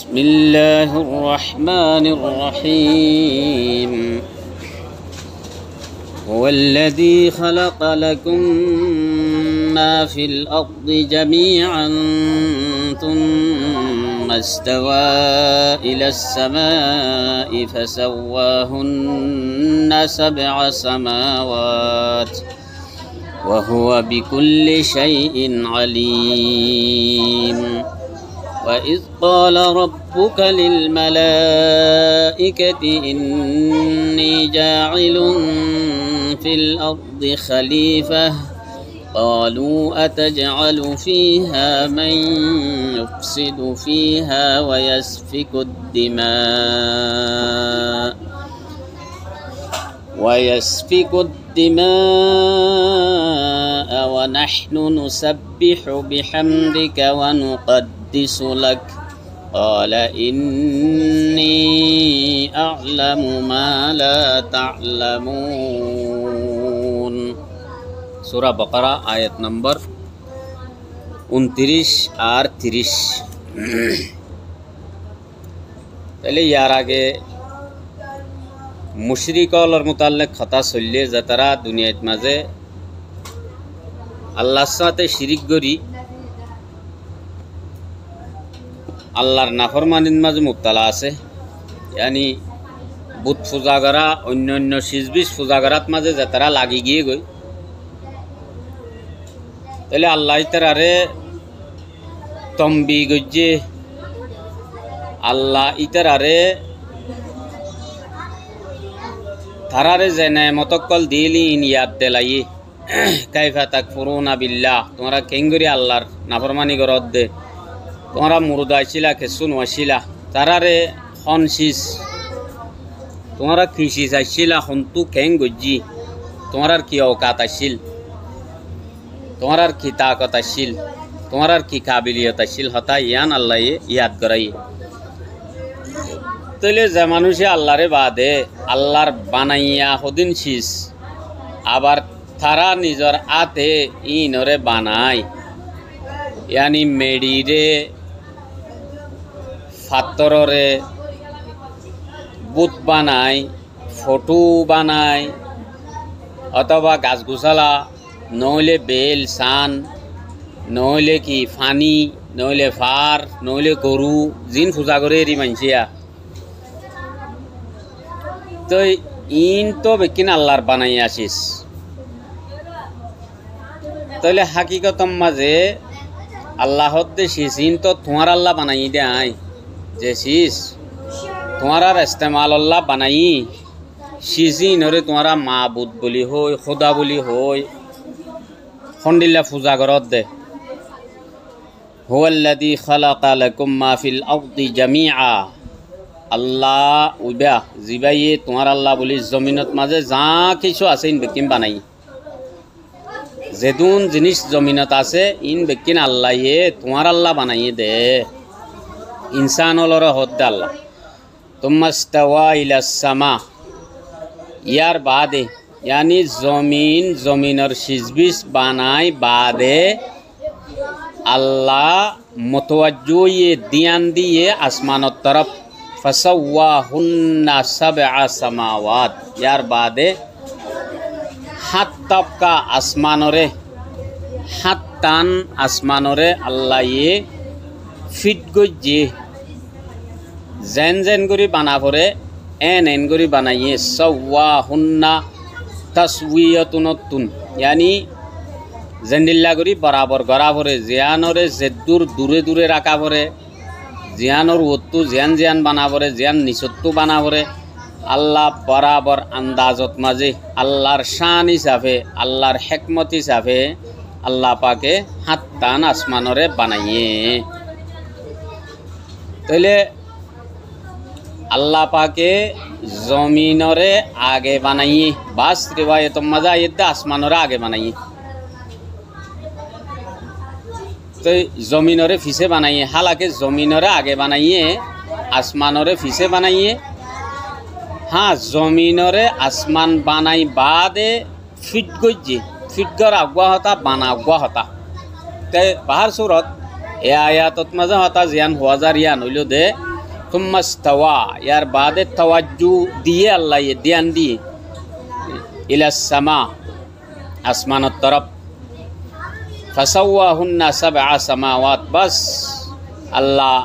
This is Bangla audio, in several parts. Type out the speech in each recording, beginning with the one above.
بسم الله الرحمن الرحيم هو الذي خلق لكم ما في الأرض جميعا ثم استوى إلى السماء فسواهن سبع سماوات وهو بكل شيء عليم وإذ قال ربك للملائكة إني جاعل في الأرض خليفة قالوا أتجعل فيها من يفسد فيها ويسفك الدماء ونحن نسبح بحمدك ونقدس لك قال إني أعلم ما لا تعلمون সূরা বাকারা আয়াত নম্বর 29 আর 30। তাহলে ইয়ার আগে মুশরিকলর মুতাল্লিক কথা চললে যে তারা দুনিয়াত মাঝে আল্লাহর সাথে শিরিক করি আল্লাহর নাফরমানির মাঝে মুবতালা আছে, यानी বুত পূজা করা অন্য অন্য সিজবিস পূজা করার মাঝে যে তারা লাগি গিয়ে গই। তাহলে আল্লাহ ইতারে তম্বি গজ্জে আল্লাহ ইতারে তারারে যে নেমতকল দিলি ইন ইয়াদ দেলাই কাইফা তাকফুরুনা বিল্লাহ, তোমরা কেঙ্গরি আল্লাহর নাফরমানি করত দে, তোমরা মুরদা আইছিলা খেসুন ওয়াছিলা তারারে হনসিস, তোমরা কৃষি চাইছিলা হন্তু কেং গজ্জি, তোমার কি অকাত আসিল, তোমার কি তাকত আসিল, তোমার কি কাবিলিয়ত আসিল, হতা ইয়ান আল্লাহ ইয়াদ করাই। তাইলে যে মানুষে আল্লাহরে বাদে আল্লাহর বানাইয়া হদিন শিস আবার তারা নিজর আতে ইনরে বানায়, यानी মেডিরে ফাত্তররে বুত বানায়, ফটো বানায়, অথবা গাছগুছালা নইলে বেল সান নইলে কি ফানি নইলে ফার নইলে গরু জিন পূজা করে এরি মানছিয়া। তো ইন তো বেকিন আল্লাহর বানাই আসিস, তাহলে হাকিকতম মাঝে আল্লাহ দেশিস ইন তো তোমার আল্লাহ বানাই দেয় যে শিস তোমার আর ইস্তেমাল আল্লাহ বানাই শিজি নরে তোমারা মাবুদ বলি হই খোদা বলি হই খন্ডিল্লা পূজা করত দে। হুয়াল্লাযী খালাকা লাকুম মা ফিল আরদি জামিআ, আল্লাহ উবা জিবাইয়ে তোমার আল্লাহ বলি জমিনত মাঝে যা কিছু আছে ইন বেকিম বানাই, যেদুন জিনিস জমিনত আছে ইন বেকিন আল্লাহ তোমার আল্লাহ বানাইয়ে দে। ইনসান হলর হদ আল্লাহ তুম্মাস্তাওয়া ইলাস সামা, ইয়ার বাদে यानी জমিনের সিজবিস বানাই বাদে আল্লাহ মুতাওয়াজ্জু দিয়ান দিয়ে আসমানের তরফ ফাসাওয়াহুন্না সাবআ সামাওয়াত, ইয়ার বাদে হাত তবকা আসমানরে হাত্তান আসমানরে আল্লাহ ফিট গজ্জে যেন যেন করে বানাবরে এন এন করে বানাইয়ে সাওয়াহুন্না তসউয়াতুন, यानी জেন্দিল্লা করি বরাবর গড়া ভরে জিয়ানরে জেদুর দূরে দূরে রাখা ভরে জিয়ানোর ওত্তু জিয়ান জিয়ান বানাবরে জিয়ান নিচত্তু বানাবরে আল্লাহ বরাবর আন্দাজত মাঝে আল্লাহর শান হিসাবে আল্লাহর হেকমত হিসাবে আল্লাহ পাকে হাত টান আসমানরে বানাইয়ে। তাহলে আল্লাহ পাকে জমিনরে আগে বানাইয়ে, বাস রিওয়ায়ত মজা ইদ্দা আসমানরে আগে বানাইয়ে, তো জমিনরে ফিসে বানাইয়ে, হালাকে জমিনরে আগে বানাইয়ে আসমানরে ফিসে বানাইয়ে। हाँ जमीनरे आसमान बानाई बादे फिट गज्जे फिटगर आगुआ होता बाना आगुआ होता ते बाहर सूरत ए आयात मजा होता जियान हुआ जार या नइलो दे থুম্মা ইস্তাওয়া ইয়ার বাদে তাওয়াজ্জু দিয়ে আল্লাহ ধ্যান দিয়ে ইলাস সামা আসমানের তরফ ফাসাওয়াহুন্না সাবআ সামাওয়াত বাস আল্লাহ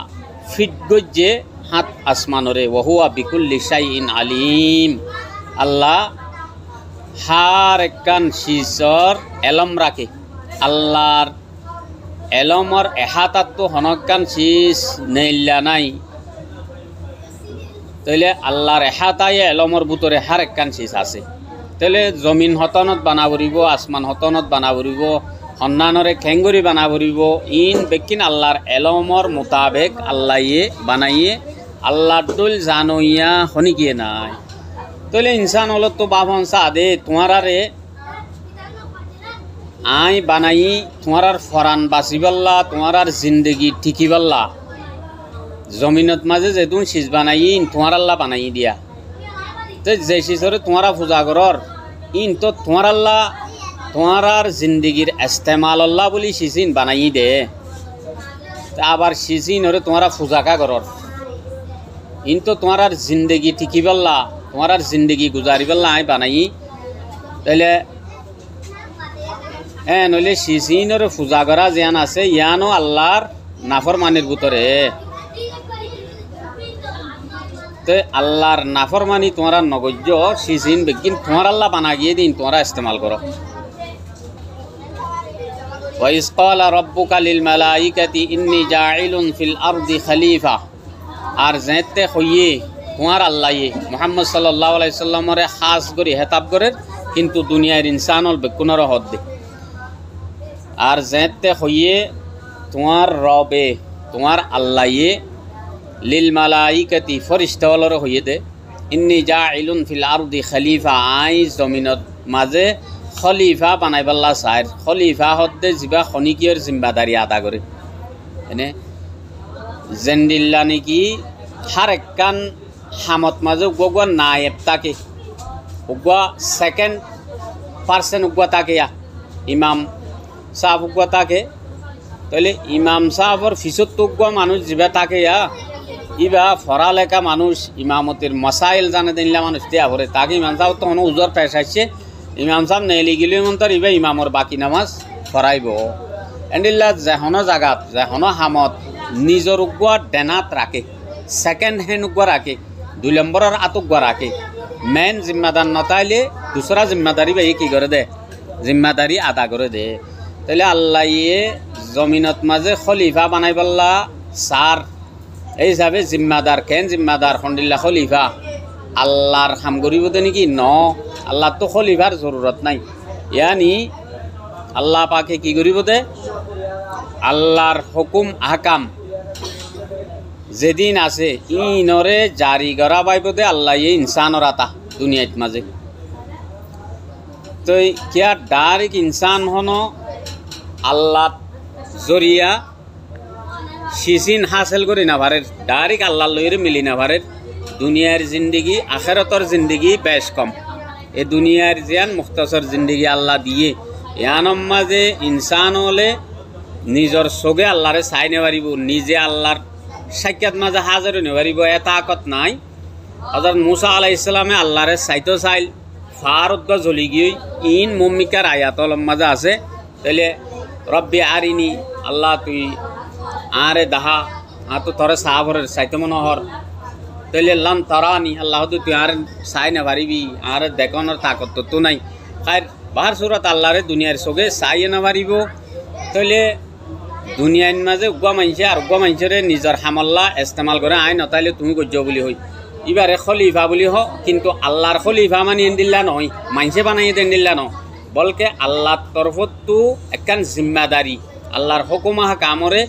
ফিট গজ্জে হাত আসমানরে ওহুয়া বিকুল্লি শাইইন আলিম আল্লাহ হার একখান শিসর এলম রাখে আল্লাহর এলমর এহাতাত তো হনকান শিস নেইলা নাই তাইলে আল্লাহর এহাতায় এলমর ভিতরে হার একখান শিস আছে তাহলে জমিন হতনত বানাবরিব আসমান হতনত বানাবরিব সন্নানরে খেঙ্গুরি বানাবরিব ইন বেকিন আল্লাহর এলমর মোতাবেক আল্লাহে বানাইয়ে আল্লাহর দল জানইয়া হনিকিয়ে নাই তাহলে ইনসান হল তো বাভন সাদে তোমারারে আই বানাই তোমার ফরান বাঁচিবাল্লা তোমার জিন্দগি ঠিকিবাল্লা জমিনত মাঝে যেহেতু শীষ বানাই তোমার আল্লাহ বানাই দিয়া তো যে শীষরে তোমারা পূজা করর ইন তো তোমার আল্লাহ তোমার জিন্দগির ইস্তেমাল আল্লাহ বলি শীষিন বানাই দে আবার শীষিন হরে তোমারা পূজাকা করর ইন তো তোমার জিন্দগি ঠিকিবাল্লা তোমার জিন্দগি গুজারিবাল্লা আই বানাই তাহলে হ্যাঁ নইলে শিশিনর পূজা করা যেন আছে ইয়ানো আল্লাহর নাফরমানির ভিতরে তো আল্লাহর নাফরমানি তোমরা নগজ্য শিশিন বেগিন তোমার আল্লাহ বানা গিয়ে দিন তোমরা ইস্তেমাল করো ওয়াইজ ক্বালা রাব্বুকা লিল মালাইকাতি ইন্নী জাইলুন ফিল আরদি খলিফা আর যেতে হইয়ে তোমার আল্লাহে মুহাম্মদ সাল্লাল্লাহু আলাইহি সাল্লামরে খাস করে হেতাব করে কিন্তু দুনিয়ার ইনসানল বেকুনর হদ দে আর যেতে হইয়ে তোমার রবে তোমার আল্লাহে লিল মালাইকাতি ফরিস্তাওয়ালর হইয়ে দে ইন্নী জাইলুন ফিল আরদি খলিফা আই জমিনত মাঝে খলিফা বানাইবাল্লা চাই খলিফা হদ্দে যিবা খনিকিয়র জিম্মাদারি আদা করে এনে জেন্দিল্লা নেকি হার একখান হামত মাঝে উগুয়া নায়েব তাকে উগুয়া সেকেন্ড পার্সেন্ট উগুয়া তাকে ইমাম সাহাব উগুয়া তাকে তাহলে ইমাম সাহাবর ফিসত উগুয়া মানুষ যিবা তাকে ইবা ফরালেখা মানুষ ইমামতির মসাইল জানে দিনলা মানুষ দেয়া ভরে তাকে ইমাম সাহেব তখন উজর পেশাইছে ইমাম সাহেব নেলি গেলে মন্তর ইবা ইমামর বাকি নামাজ ফরাইব এন্ডিল্লা যেহনো জাগাত যেহনো হামত নিজর উগুয়া ডেনাত রাখে সেকেন্ড হ্যান্ড উগুয়া রাখে 2 নম্বরের আতুগুয়া রাখে মেন জিম্মাদার নতাইলে দুসরা জিম্মাদারি বা কি করে দে জিম্মাদারি আদা করে দে তাহলে আল্লাহ জমিনত মাঝে খলিফা বানাইবাল্লা সার এই হিসাবে জিম্মাদার কেন জিম্মাদার খন্ডিল্লা খলিফা আল্লাহর কাম করিব দে নাকি ন আল্লাহর তো খলিফার জরুরত নাই ইয়ানি আল্লাহ পাকে কি করিব দে আল্লাহর হুকুম আহকাম যেদিন আছে ইনরে জারি করা পাইব দে আল্লাহ ইনসানর আতা দুনিয়াত মাঝে তো কিয়া ডাইরেক্ট ইনসান হন আল্লাহ জরিয়া শিশিন হাসিল করি না পারে ডাইরেক্ট আল্লাহ লইরে মিলি না পারে দুনিয়ার জিন্দগি আখেরাতর জিন্দগি বেশ কম এ দুনিয়ার জিয়ান মুখতাসর জিন্দগি আল্লাহ দিয়ে ইয়ানম মাঝে ইনসান হলে নিজর চোখে আল্লাহরে চাই নেবারিব নিজে আল্লাহর সাক্ষাৎ মাঝে হাজার নেবারিব এটা আকত নাই হযরত মুসা আলাইহিস সালামে আল্লাহরে চাইতো চাইল ফারুদ্দ জ্বলি গিয়ে ইন মুমিকার আয়াতল মাঝে আছে তাহলে রব্বি আরিনি আল্লাহ তুই আরে দাহা তো তোরে সাহাবরের চাইতো মনোহর তাহলে লাম তারানি আল্লাহ তুই আর চাই না পারিবি আর দেখনের তাকত তো নাই খাই বাহার সুরত আল্লাহরে দুনিয়ার চোখে চাই না পারিব তাহলে দুনিয়ার মাঝে উগুয়া মানছে আর উগুয়া মানছরে নিজের হামল্লা ইস্তেমাল করে আই নতাইলে তুমি গজ্য বলি হই এবারে খলিফা বলি হ কিন্তু আল্লাহর খলিফা মানে এন্দিল্লা নয় মানছে বানাই দেন্দিল্লা ন বলকে আল্লাহর তরফত তো একখান জিম্মাদারি আল্লাহর হুকুমাহ কামরে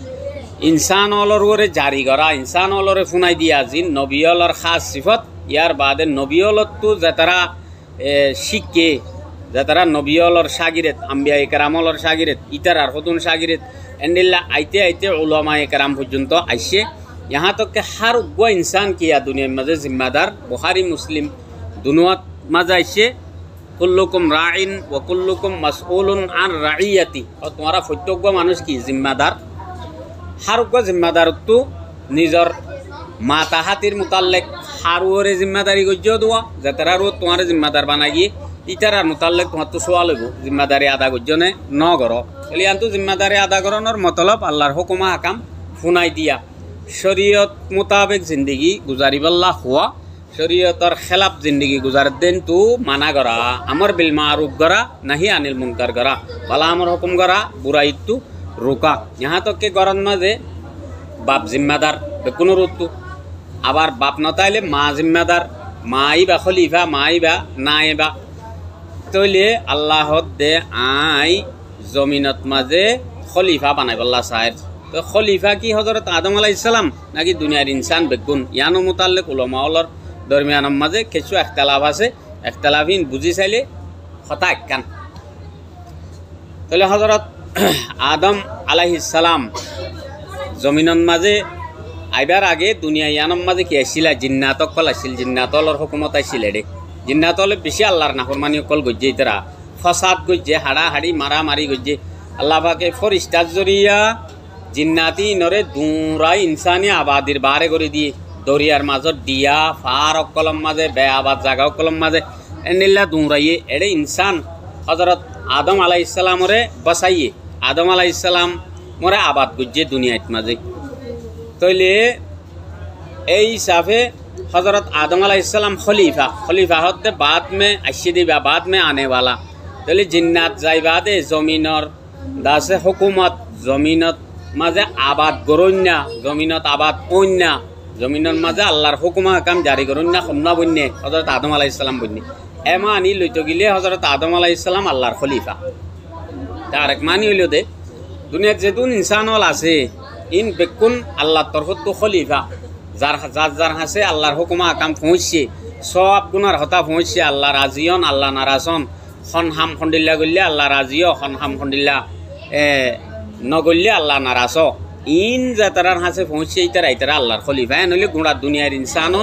ইনসান অলরে জারি করা ইনসান অলরে ফুনাই দিয়া যি নবী অলর খাস সিফত ইয়ার বাদে নবী অলর তো যাতারা শিখে যাতারা নবী অলর সাগিরেত আম্বিয়া একরাম অলর সাগিরেত ইতার আর হতুন সাগিরেত এন্ডিল্লা আইতে আইতে উলামা একরাম পর্যন্ত আইসে यहाँ तक के हर वो इंसान किया दुनिया में जिम्मेदार बुखारी मुस्लिम दुनुआत मजा ऐसे कुल्लुकुम राइन व कुल्लुकुम मसऊलुन आन राइयती और तुम्हारा प्रत्येक मानुष की जिम्मेदार हर वो जिम्मेदार तो निजर মাতা হাতির মোতাল্লেক হারুরে জিম্মাদারি গজ্য দোয়া যাতারা রো তোমার জিম্মাদার বানাই গিয়ে ইতারার মোতাল্লেক তোমার তো সোয়া লইব জিম্মাদারি আদা গজ্য নে ন গর এলি আনতো জিম্মাদারি আদা করানোর মতলব আল্লাহর হুকুমা হাকাম শুনাই দিয়া শরীয়ত মোতাবেক জিন্দগি গুজারিবাল্লাহ হওয়া শরীয়তর খেলাফ জিন্দগি গুজার দেন তু মানা করা আমর বিল মারুফ করা নাহি আনিল মুনকার করা বালা আমর হুকুম করা বুরাই তু রোকা यहाँ तक के गरज माजे बाप जिम्मेदार बेकुनो रुतु आबार बाप नताइले मा जिम्मेदार माई बा खलीफा माई बा नाइबा तोले अल्लाह दे आई जमीनत माजे खलीफा बनाइबल्ला साइर तो खलीफा की हजरत आदम अलैहिस सलाम नाकि दुनियार इंसान बेकुन यानो मुताल्लिक उलमाउलर दरमियान माजे किछु इख्तिलाफ आछे इख्तिलाफिन बुझी चाइले खता एकखान तोले हजरत आदम अलैहिस सलाम जमीनन माजे आइबार आगे दुनिया यानम माजे कि आइसिला जिन्नातक कल आइसिल जिन्नातलर हुकुमत आइसिले दे जिन्नातले बेसि आल्लाहर नाफरमानी कल गज्जे इतरा फसाद गज्जे हाड़ा हाड़ी मारा मारी गज्जे अल्लाह पाके फरिश्ता जरिया जिन्नाती नरे दूरा इंसानी आबादिर बारे करे दिए दरियार माजत दिया फार कलम माजे बे आबाद जागा कलम माजे एनिल्ला दूराइए एडे इंसान हजरत आदम अलैहिस सलाम रे बसाइए आदम अलैहिस सलाम मोरे आबाद गुज्जे दुनिया माजे तोले ए हिसाबे हजरत आदम अलैहिस सलाम खलीफा खलीफा होते बाद में आशिदिबा बाद में आने वाला तोले जिन्नात जाइबादे जमीनर दासे हुकूमत जमीनत माजे आबाद गरन्या जमीनत आबाद ओन्या जमीनर माजे अल्लाहर हुकुमा काम जारी गरन्या खन्ना बन्ने हजरत आदम अलैहिस सलाम बन्ने एमा आनी लइतो गिले हजरत आदम अलैहिस सलाम अल्लाहर खलीफा तार एक मानी हइलो दे दुनिया जेतुन इंसान हल आछे इन बेकुन अल्लाहर तरफत तो खलीफा जार जार हासे अल्लाहर हुकुमा काम पहुँचছে सब गुनार हता पहुँचছে अल्लाह राजियन अल्लाह नारासन খন হাম খন্ডিল্লা গল্লে আল্লাহ রাজিও খন হাম খন্ডিল্লা নগল্লে আল্লাহ নারাস ইন যাতারার হাসে পৌঁছে ইতারা ইতারা আল্লাহর খলিফা নইলে গুড়া দুনিয়ার ইনসান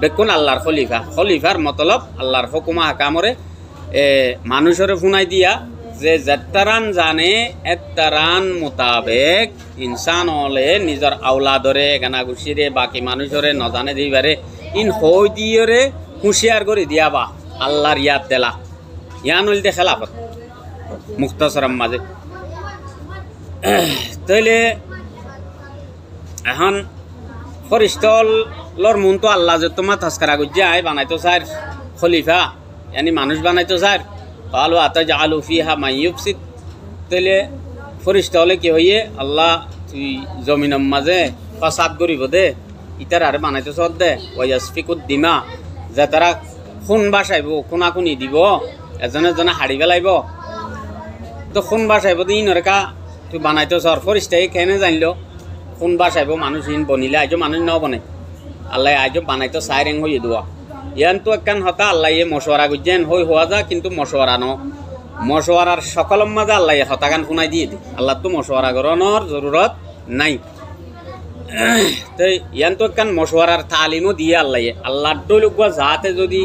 বেকুন আল্লাহর খলিফা খলিফার মতলব আল্লাহর হুকুমা হাকামরে মানুষরে ফুনাই দিয়া যে যাতারান জানে এতারান মোতাবেক ইনসান হলে নিজের আওলাদরে গানাগুছিরে বাকি মানুষরে নজানে দিবারে ইন হই দিয়রে হুঁশিয়ার করে দিয়াবা আল্লাহর ইয়াদ দেলা यान उल्टे खिलाफत मुख्तसरम माजे तैले এখন ফরিস্টলর মন তো আল্লাহ যে তোমার তাস্কারা গুজে আয় বানাইতো স্যার খলিফা यानी মানুষ বানাইতো স্যার কালু আতাজালু ফিহা মাইয়ুফসিদ তৈলে ফরিস্টলে কি হইয়ে আল্লাহ তুই জমিনের মাঝে ফাসাদ করিব দে ইতার আর বানাইতো সদ দে ওয়াসফিকুদ দিমা যে তারা খুন বাসাইব খুনাখুনি দিব এজনে এজনে হাড়ি পেলাইব তো খুন বাসাইব তো ইনরেকা তুই বানাইতো সর ফরিস্টাই কেনে জানলো খুন বাসাইব মানুষ ইন বনিলে আইজ মানুষ ন বনে আল্লাহ আইজ বানাইতো সাইরেং হয়ে দেওয়া ইয়ান তো একখান হতা আল্লাহ মশওয়ারা গুজেন হই হওয়া যা কিন্তু মশওয়ারা ন মশওয়ারার সকলম মাঝে আল্লাহ হতাগান শুনাই দিয়ে দি আল্লাহ তো মশওয়ারা করানোর জরুরত নাই তো ইয়ান তো একখান মশওয়ারার তালিমও দিয়ে আল্লাহ আল্লাহর ডলুকা যাতে যদি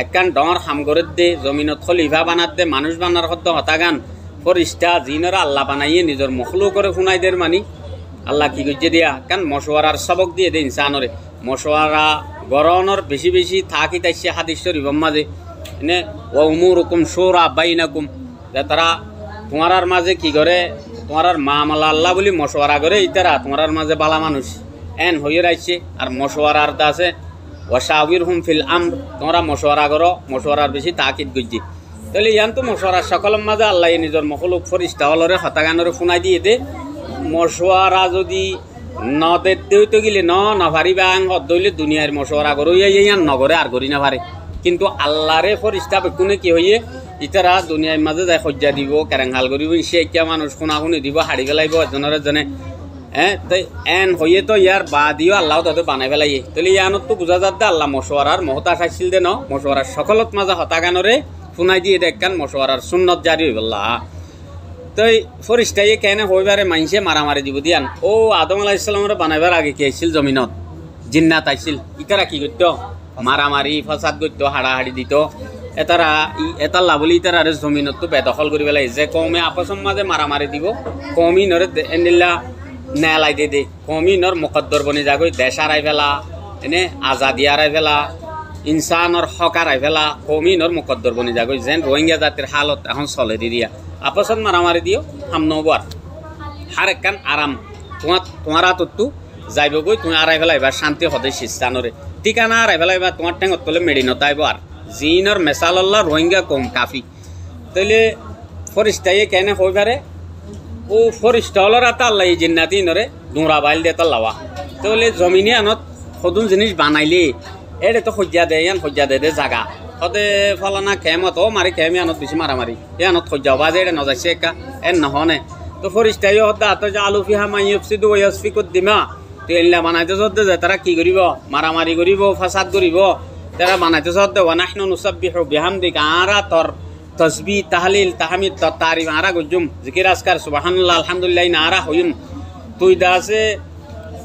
একখান ডর হাম করে দে জমিনত খলিফা বানাত দে মানুষ বানার হদ্দ হতাগান ফরিস্তা জিনরা আল্লাহ বানাইয়ে নিজের মখলু করে শুনাই দের মানি আল্লাহ কি করছে দিয়া কান মশওয়ারার সবক দিয়ে দে ইনসানরে মশওয়ারা গরনের বেশি বেশি থাকি তাইছে হাদিস শরীফ মাঝে এনে ও উমুরুকুম শুরা বাইনাকুম যে তারা তোমার মাঝে কি করে তোমার মামলা আল্লাহ বলি মশওয়ারা করে ইতারা তোমার মাঝে বালা মানুষ এন হয়ে রাইছে আর মশওয়ারার দাসে ওয়াশাবিরহুম ফিল আমর তোমরা মশওয়ারা করো মশওয়ারার বেশি তাকিদ গুজি তাহলে ইয়ান তো মশওয়ারা সকলের মাঝে আল্লাহ নিজের মখলুক ফরিস্তা হলরে হতাগানরে শুনাই দিয়ে দে মশওয়ারা যদি নদে তো গেলে নভারিবা হদ্দইলে দুনিয়ার মশওয়ারা করো ইয়ান নগরে আর করি না পারে কিন্তু আল্লাহরে ফরিস্তা বেকুনে কি হইয়ে ইতারা দুনিয়ার মাঝে যায় সজ্জা দিব কেরেংহাল করিব সে এতিয়া মানুষ শুনাশুনি দিব হাড়ি পেলাইব এজনের এজনে তাই এন হইয়ে তো ইয়ার বাদিও আল্লাহ তাদের বানাই পেলাইয়ে তাহলে ইয়ানত তো বুঝা যাত দে আল্লাহ মশওয়ারার মহতাজ আসছিল দে ন মশওয়ারার সকলত মাঝে হতাগানরে শুনাই দিয়ে দেখান মশওয়ারার সুন্নত জারি হইব আল্লাহ তাই ফরিস্তাই কেনে হইবারে মাইনসে মারামারি দিব দিয়ান ও আদম আলাইহিস সালামরে বানাইবার আগে কি আইছিল জমিনত জিন্নাত আইছিল ইতারা কি করত মারামারি ফাসাদ করত হাড়াহাড়ি দিত এতারা এতাল্লা বলি ইতারা জমিনত তো বেদখল করি পেলাই যে কমে আপসম মাঝে মারামারি দিব কমি নরে এনিল্লা নেলাই দে দে কমি নর মুকদ্দর বনি যাগই দেশ হারাই ফেলা এনে আজাদি আড়াই ফেলা ইনসানর হক আড়াই ফেলা কমিনর মুকদ্দর বনি যাগৈ যেন রোহিঙ্গা জাতির হালত এখন চলে দিয়া আপসত মারামারি দিও হামনবার হার একখান আরাম তোমার তো যাইব গই তুমি আড়াই ফেলাইবা শান্তি সদায় শিস্তানরে ঠিকানা আড়াই ফেলাইবা তোমার ঠেঙত তলে মেডিনত আইব আর জিনর মেসাল্লাহ রোহিঙ্গা কম কাফি তাইলে ফরিস্তাইয়ে কেনে হই পারে ও ফরিস্তা হলর আতা আল্লাহ জিন্নাতি নরে ডোঁরা বাইল দে তাল্লাওয়া তাহলে জমিনে আনত সদুন জিনিস বানাইলে এটা তো সজ্জা দে ইয়ান সজ্জা দে জাগা সদে ফলানা খেমত মারি খেমি আনত বেশি মারামারি এ আনত সজ্জা হবা যে এটা নজাইছে একা এন নহনে তো ফরিস্তাইয়ে হদ্দা তো যে আলু ফিহা মাই ইফসিদু ওয়া ইয়াসফিকুদ দিমা তো এলা বানাইতে যদ্দে যে তারা কি করিব মারামারি করিব ফাসাদ করিব তারা বানাইতে যদ্দে ওয়া নাহনু নুসাব্বিহু বিহামদিকা আরা তোর তসবিহ তাহলিল তাহমিদ তারিফ আরা গুজুম জিকির আজকার সুবহানাল্লাহ আলহামদুলিল্লাহ নারা হইম তুই দাসে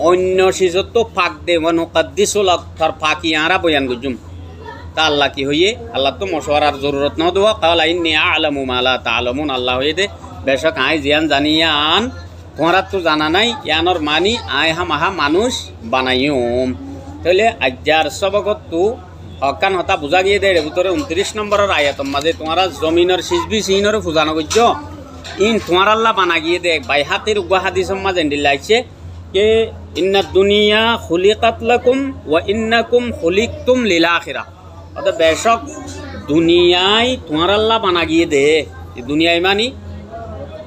অন্য সিজত ফাক দে ওয়া নুকাদ্দিসু লাক তার ফাকি আরা বয়ান গুজুম তা আল্লাহ কি হইয়ে আল্লাহ তো মশওয়ারার জরুরত ন দোয়া কালা ইন্নী আ'লামু মা লা তা'লামুন আল্লাহ হইয়ে দে বেশক আই জিয়ান জানিয়ান তোমারা তো জানা নাই ইয়ানর মানি আই হামাহা মানুষ বানাইম তাহলে আজ্জার সবকত তু হকান হতা বুঝা গিয়ে দেয় ভিতরে 29 নম্বরের আয়াতম মাঝে তোমারা জমিনের সিজবি সিনরে ফুজানো করছ ইন তোমার আল্লাহ বানা গিয়ে দে বাই হাতের উগা হাদিসম মাঝে দিলাইছে কে ইন্না দুনিয়া খুলিকাত লাকুম ওয়া ইন্নাকুম খুলিকতুম লিল আখিরা অর্থাৎ বেশক দুনিয়ায় তোমার আল্লাহ বানা গিয়ে দে দুনিয়ায় মানি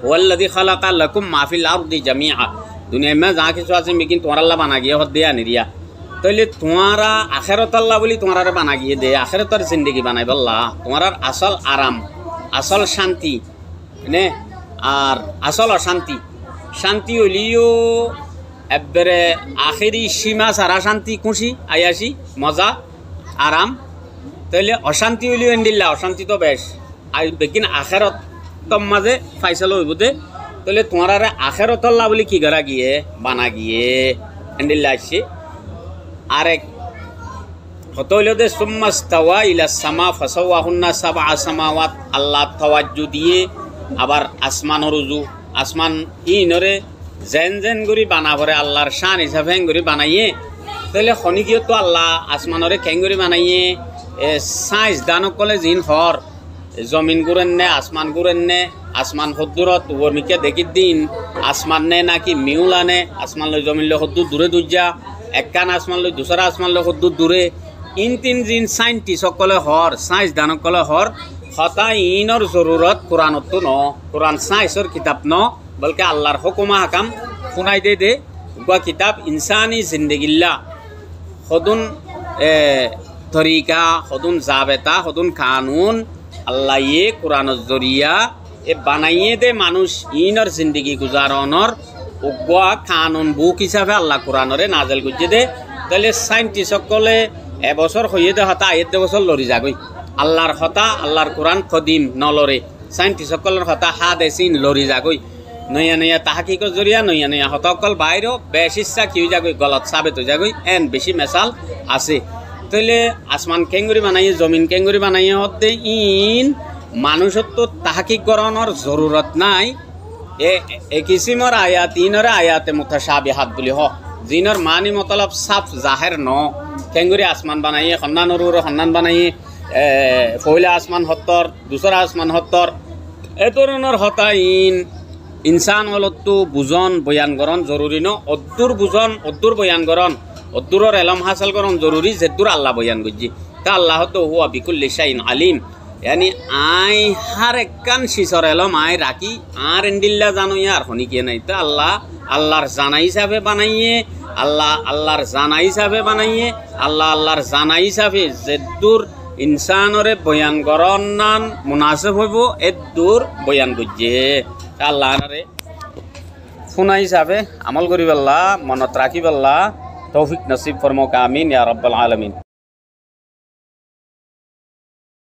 ওয়াল্লাযী খালাকা লাকুম মা ফিল আরদি জামিআ দুনিয়ায় মে যা কিছু আছে মিকিন তোমার আল্লাহ বানা গিয়ে হদ দেয়া নিরিয়া তাইলে তোমারা আখেরত আল্লাহ বলি তোমার বানা গিয়ে দে আখেরতর জিন্দগি বানাই বললা তোমার আসল আরাম আসল শান্তি নে আর আসল অশান্তি শান্তি হইলিও একবারে আখেরি সীমা সারা শান্তি খুশি আয়াসি মজা আরাম তাইলে অশান্তি হইলিও এন্ডিল্লা অশান্তি তো বেশ আর বেকিন আখেরত তম মাঝে ফাইসাল হইব দে তাহলে তোমার আখেরত আল্লাহ বলি কি করা গিয়ে বানা গিয়ে এন্ডিল্লা আসছে আরেক কত হইল দে সুম্মাস্তাওয়া ইলা সামা ফাসাওয়াহুন্না সাবআ সামাওয়াত আল্লাহ তাওয়াজ্জু দিয়ে আবার আসমানের রুজু আসমান ইনরে জেন জেন গুরি বানা ভরে আল্লাহর শান হিসাবে গুরি বানাইয়ে তাহলে খনিকিও তো আল্লাহ আসমানরে কেঙ্গুরি বানাইয়ে সাইজ দান কলে জিন হর জমিন গুরেন নে আসমান গুরেন নে আসমান হদ্দুরত ওরমিকে দেখি দিন আসমান নে নাকি মিউলা নে আসমান লই জমিন লই হদ্দুর দূরে দুজা একখান আসমান লই দুসরা আসমান লই হদ্দুর দূরে ইন তিন জিন সাইন্টিস্ট সকলে হর সাইন্স দান কলে হর হতা ইনর জরুরত কোরআনত তো ন কোরআন সাইন্সর কিতাব ন বলকে আল্লাহর হুকুমা হাকাম শুনাই দে গা কিতাব ইনসানি জিন্দগিল্লা হদুন তরিকা হদুন জাবেতা হদুন কানুন আল্লাহ ইয়ে কোরআনের জরিয়া এ বানাইয়ে দে মানুষ ইনর জিন্দগি গুজারণর উগা কানুন বুক হিসাবে আল্লাহ কোরআনরে নাজেল গুজে দে তাহলে সাইন্টিস্ট সকলে এবছর হইয়ে দে হতা আয়ের বছর লড়ি যাগই আল্লাহর হতা আল্লাহর কোরআন কদিম নলরে সাইন্টিস্ট সকলের হতা হাদেসিন লড়ি যাগই নয়া নয়া তাহাকিকর জরিয়া নয়া নয়া হতকল বাইর বেশ ইচ্ছা কি যাগই গলত সাবেত হয়ে যাগই এন বেশি মেসাল আছে তাহলে আসমান কেঙ্গুরি বানাইয়ে জমিন কেঙ্গুরি বানাইয়ে হতে ইন মানুষের তো তাহাকিক করানোর জরুরত নাই এ কিসিমর আয়াত ইনরে আয়াতে মুতাশাবিহাত বলি হ জিনর মানি মতলব সাফ জাহের ন কেঙ্গুরি আসমান বানাইয়ে খন্নান খন্নান বানাইয়ে ফইলা আসমান হত্তর দুসরা আসমান হত্তর এ ধরনের হতা ইনসান হলতো বুজন বয়ান করণ জরুরি ন অদ্দুর বুজন অদ্দুর বয়ান করণ অদ্দুরের এলম হাসিল করণ জরুরি যেদুর আল্লাহ বয়ান করছি তা আল্লাহ তো হুয়া বিকুল্লি শাইন আলিম यानी आय हर एकन Shishir alum I rakhi are एंडिल्ला जानो यार हनी के नहीं तो अल्लाह अल्लाहर जाना हिसाबे बनाइए अल्लाह अल्लाहर जाना हिसाबे बनाइए अल्लाह अल्लाहर जाना हिसाबे जेदुर इंसानरे बयान करनान मुनासिब हइबो एदुर बयान गुजे अल्लाह रे सुना हिसाबे अमल करिबल्ला मनत राखिबल्ला तौफिक नसीब फरमाओ आमीन या रब्बल आलमीन।